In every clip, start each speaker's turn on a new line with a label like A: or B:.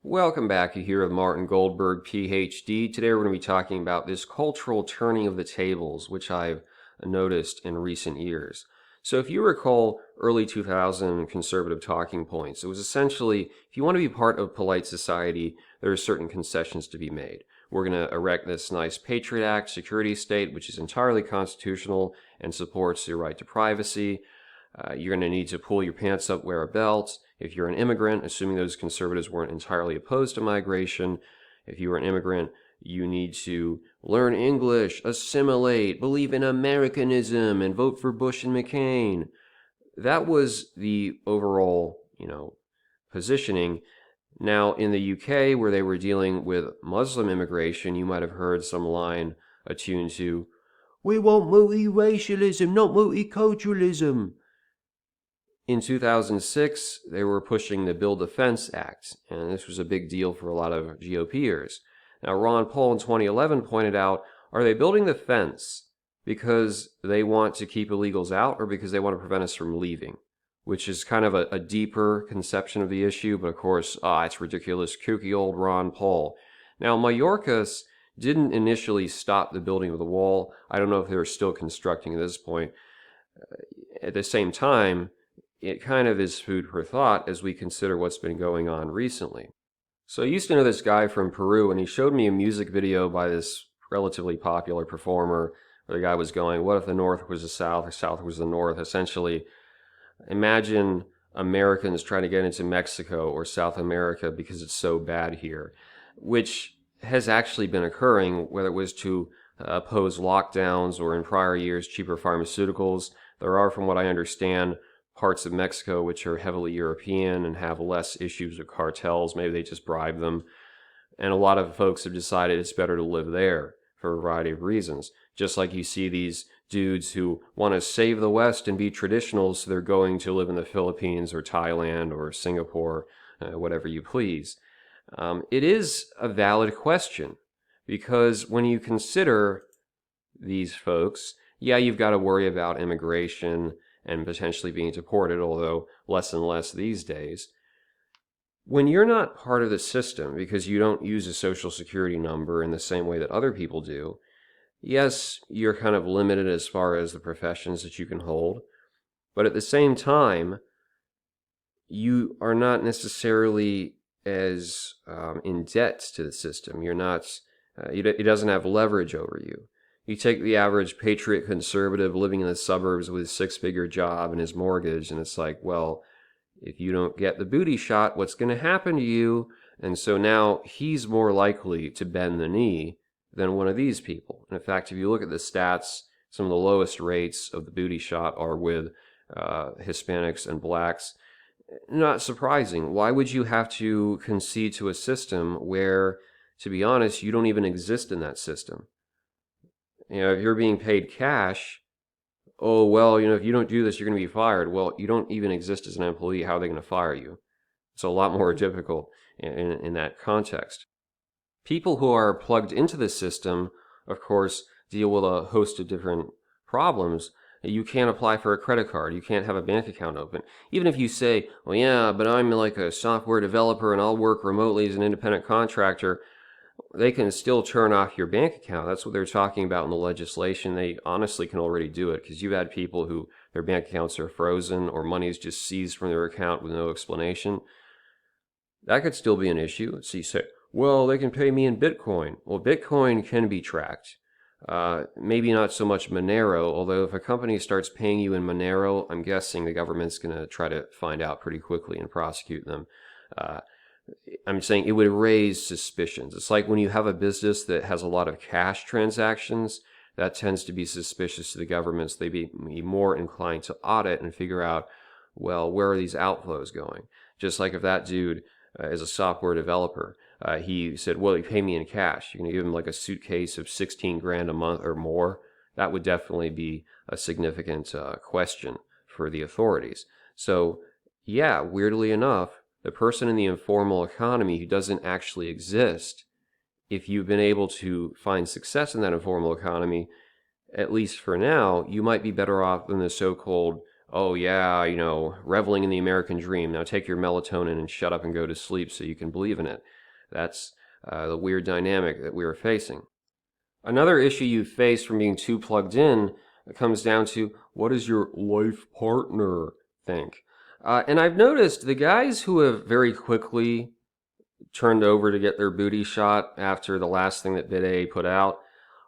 A: Welcome back. You here with Martin Goldberg, PhD. Today we're going to be talking about this cultural turning of the tables, which I've noticed in recent years. So if you recall early 2000 conservative talking points, it was essentially, if you want to be part of polite society, there are certain concessions to be made. We're going to erect this nice Patriot Act security state, which is entirely constitutional and supports your right to privacy. You're going to need to pull your pants up, wear a belt. If you're an immigrant, assuming those conservatives weren't entirely opposed to migration, if you were an immigrant, you need to learn English, assimilate, believe in Americanism, and vote for Bush and McCain. That was the overall, positioning. Now, in the UK, where they were dealing with Muslim immigration, you might have heard some line attuned to, "We want multiracialism, not multiculturalism." In 2006, they were pushing the Build Defense Act, and this was a big deal for a lot of GOPers. Now, Ron Paul in 2011 pointed out, are they building the fence because they want to keep illegals out or because they want to prevent us from leaving? Which is kind of a deeper conception of the issue, but of course, it's ridiculous, kooky old Ron Paul. Now, Mayorkas didn't initially stop the building of the wall. I don't know if they're still constructing at this point. At the same time, it kind of is food for thought as we consider what's been going on recently. So I used to know this guy from Peru, and he showed me a music video by this relatively popular performer where the guy was going, what if the North was the South, the South was the North? Essentially, imagine Americans trying to get into Mexico or South America because it's so bad here, which has actually been occurring, whether it was to oppose lockdowns or in prior years cheaper pharmaceuticals. There are, from what I understand, parts of Mexico which are heavily European and have less issues with cartels. Maybe they just bribe them. And a lot of folks have decided it's better to live there for a variety of reasons. Just like you see these dudes who want to save the West and be traditional, so they're going to live in the Philippines or Thailand or Singapore, whatever you please. It is a valid question because when you consider these folks, yeah, you've got to worry about immigration and potentially being deported, although less and less these days. When you're not part of the system because you don't use a social security number in the same way that other people do, yes, you're kind of limited as far as the professions that you can hold, but at the same time, you are not necessarily as in debt to the system. You're not, it doesn't have leverage over you. You take the average patriot conservative living in the suburbs with a six-figure job and his mortgage, and it's like, well, if you don't get the booty shot, what's going to happen to you? And so now he's more likely to bend the knee than one of these people. And in fact, if you look at the stats, some of the lowest rates of the booty shot are with Hispanics and blacks. Not surprising. Why would you have to concede to a system where, to be honest, you don't even exist in that system? If you're being paid cash, oh, well, if you don't do this, you're going to be fired. Well, you don't even exist as an employee. How are they going to fire you? It's a lot more difficult in that context. People who are plugged into the system, of course, deal with a host of different problems. You can't apply for a credit card. You can't have a bank account open. Even if you say, well, yeah, but I'm like a software developer and I'll work remotely as an independent contractor, they can still turn off your bank account. That's what they're talking about in the legislation. They honestly can already do it because you've had people who their bank accounts are frozen or money is just seized from their account with no explanation. That could still be an issue. So you say, well, they can pay me in Bitcoin. Well, Bitcoin can be tracked. Maybe not so much Monero, although if a company starts paying you in Monero, I'm guessing the government's going to try to find out pretty quickly and prosecute them. I'm saying it would raise suspicions. It's like when you have a business that has a lot of cash transactions, that tends to be suspicious to the governments. They'd be more inclined to audit and figure out, well, where are these outflows going? Just like if that dude is a software developer, he said, well, you pay me in cash. You're going to give him like a suitcase of 16 grand a month or more. That would definitely be a significant question for the authorities. So, yeah, weirdly enough, the person in the informal economy who doesn't actually exist, if you've been able to find success in that informal economy, at least for now, you might be better off than the so-called oh yeah, reveling in the American dream. Now take your melatonin and shut up and go to sleep so you can believe in it. That's the weird dynamic that we are facing. Another issue you face from being too plugged in comes down to what does your life partner think? And I've noticed the guys who have very quickly turned over to get their booty shot after the last thing that Bidet put out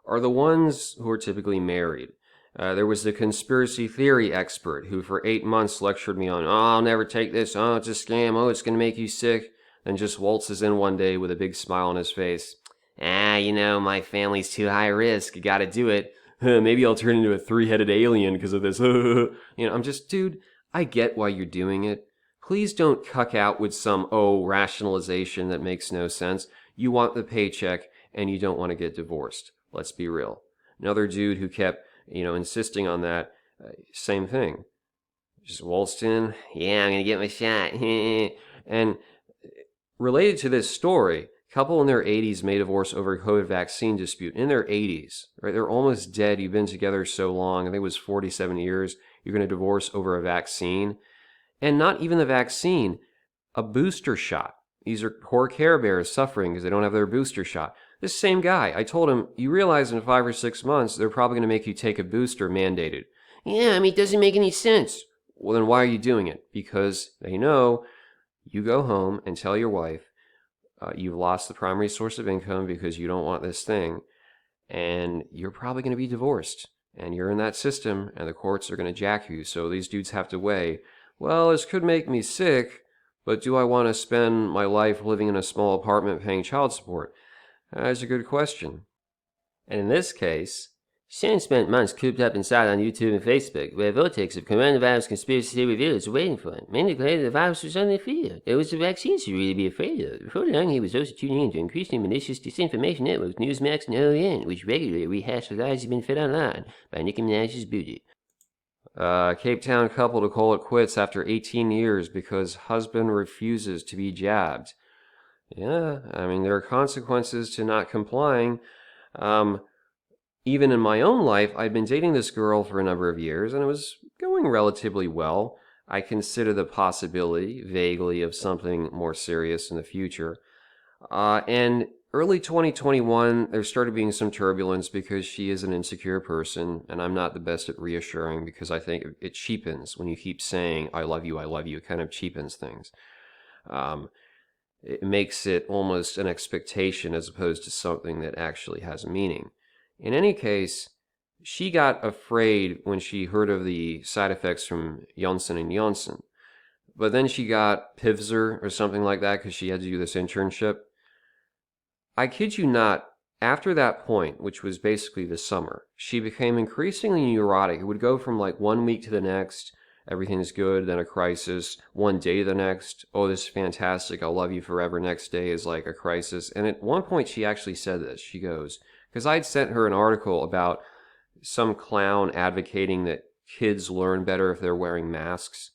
A: are the ones who are typically married. There was the conspiracy theory expert who for 8 months lectured me on, oh, I'll never take this, oh, it's a scam, oh, it's going to make you sick, then just waltzes in one day with a big smile on his face. My family's too high risk, gotta do it. Maybe I'll turn into a three-headed alien because of this. I'm just, dude, I get why you're doing it. Please don't cuck out with some, rationalization that makes no sense. You want the paycheck and you don't want to get divorced. Let's be real. Another dude who kept, insisting on that, same thing. Just waltzed in, yeah, I'm going to get my shot. And related to this story, a couple in their 80s may divorce over a COVID vaccine dispute. In their 80s, right? They're almost dead. You've been together so long. I think it was 47 years. You're going to divorce over a vaccine. And not even the vaccine, a booster shot. These are poor Care Bears suffering because they don't have their booster shot. This same guy, I told him, you realize in 5 or 6 months, they're probably going to make you take a booster mandated. Yeah, it doesn't make any sense. Well, then why are you doing it? Because they know you go home and tell your wife you've lost the primary source of income because you don't want this thing, and you're probably going to be divorced. And you're in that system, and the courts are going to jack you. So these dudes have to weigh, well, this could make me sick, but do I want to spend my life living in a small apartment paying child support? That's a good question. And in this case, Shane spent months cooped up inside on YouTube and Facebook, where vortex of coronavirus conspiracy revealers were waiting for him. Many declared the virus was only fear. There was the vaccines to really be afraid of. Before long, he was also tuning into increasingly malicious disinformation networks, Newsmax and OAN, which regularly rehashed the lies he'd been fed online by Nicki Minaj's booty. Cape Town couple to call it quits after 18 years because husband refuses to be jabbed. Yeah, there are consequences to not complying. Even in my own life, I'd been dating this girl for a number of years, and it was going relatively well. I consider the possibility, vaguely, of something more serious in the future. And early 2021, there started being some turbulence because she is an insecure person, and I'm not the best at reassuring because I think it cheapens when you keep saying, I love you, it kind of cheapens things. It makes it almost an expectation as opposed to something that actually has meaning. In any case, she got afraid when she heard of the side effects from Johnson & Johnson. But then she got Pfizer or something like that because she had to do this internship. I kid you not, after that point, which was basically the summer, she became increasingly neurotic. It would go from like 1 week to the next, everything's good, then a crisis, one day to the next, oh, this is fantastic, I'll love you forever, next day is like a crisis. And at one point she actually said this, she goes, because I'd sent her an article about some clown advocating that kids learn better if they're wearing masks.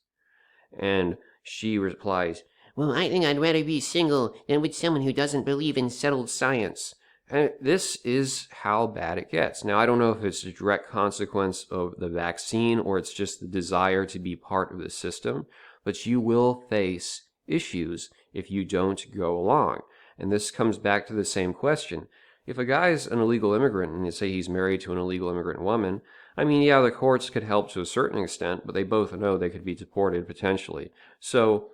A: And she replies, well, I think I'd rather be single than with someone who doesn't believe in settled science. And this is how bad it gets. Now, I don't know if it's a direct consequence of the vaccine or it's just the desire to be part of the system, but you will face issues if you don't go along. And this comes back to the same question. If a guy's an illegal immigrant and you say he's married to an illegal immigrant woman, yeah, the courts could help to a certain extent, but they both know they could be deported potentially. So,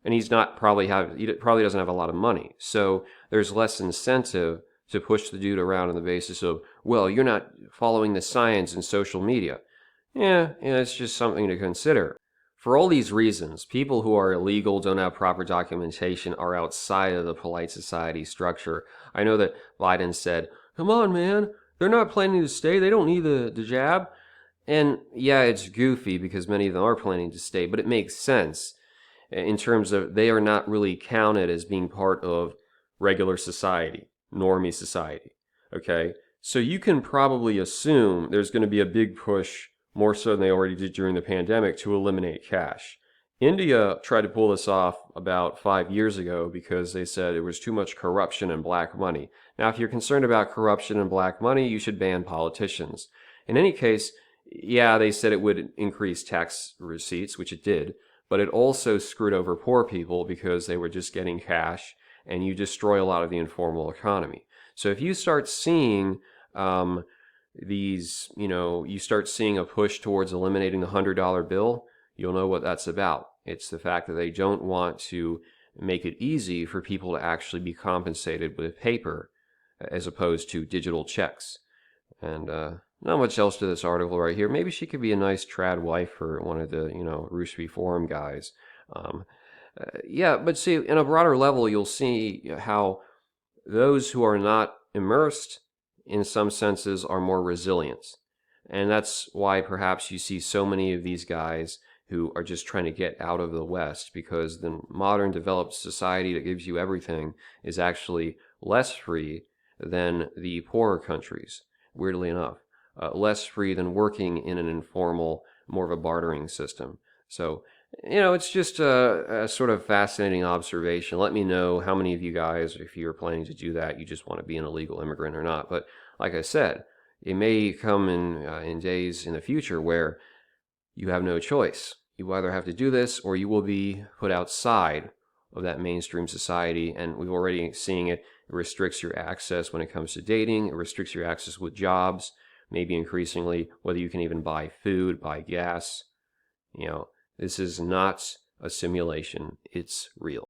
A: and he probably doesn't have a lot of money. So there's less incentive to push the dude around on the basis of, well, you're not following the science in social media. Yeah, it's just something to consider. For all these reasons, people who are illegal, don't have proper documentation, are outside of the polite society structure. I know that Biden said, come on, man, they're not planning to stay, they don't need the jab. And yeah, it's goofy because many of them are planning to stay, but it makes sense in terms of they are not really counted as being part of regular society, normie society, okay? So you can probably assume there's going to be a big push, more so than they already did during the pandemic, to eliminate cash. India tried to pull this off about 5 years ago because they said it was too much corruption and black money. Now, if you're concerned about corruption and black money, you should ban politicians. In any case, Yeah, they said it would increase tax receipts, which it did, but it also screwed over poor people because they were just getting cash, and you destroy a lot of the informal economy. So if you start seeing um, you start seeing a push towards eliminating the $100 bill, you'll know what that's about. It's the fact that they don't want to make it easy for people to actually be compensated with paper as opposed to digital checks. And not much else to this article right here. Maybe she could be a nice trad wife for one of the, Roost Reform guys. Um, yeah, but see, in a broader level, you'll see how those who are not immersed, in some senses, are more resilient. And that's why perhaps you see so many of these guys who are just trying to get out of the West, because the modern developed society that gives you everything is actually less free than the poorer countries, weirdly enough. Less free than working in an informal, more of a bartering system. So, it's just a sort of fascinating observation. Let me know how many of you guys, if you're planning to do that, you just want to be an illegal immigrant or not. But like I said, it may come in days in the future where you have no choice. You either have to do this or you will be put outside of that mainstream society. And we've already seeing it. It restricts your access when it comes to dating. It restricts your access with jobs, maybe increasingly, whether you can even buy food, buy gas. This is not a simulation. It's real.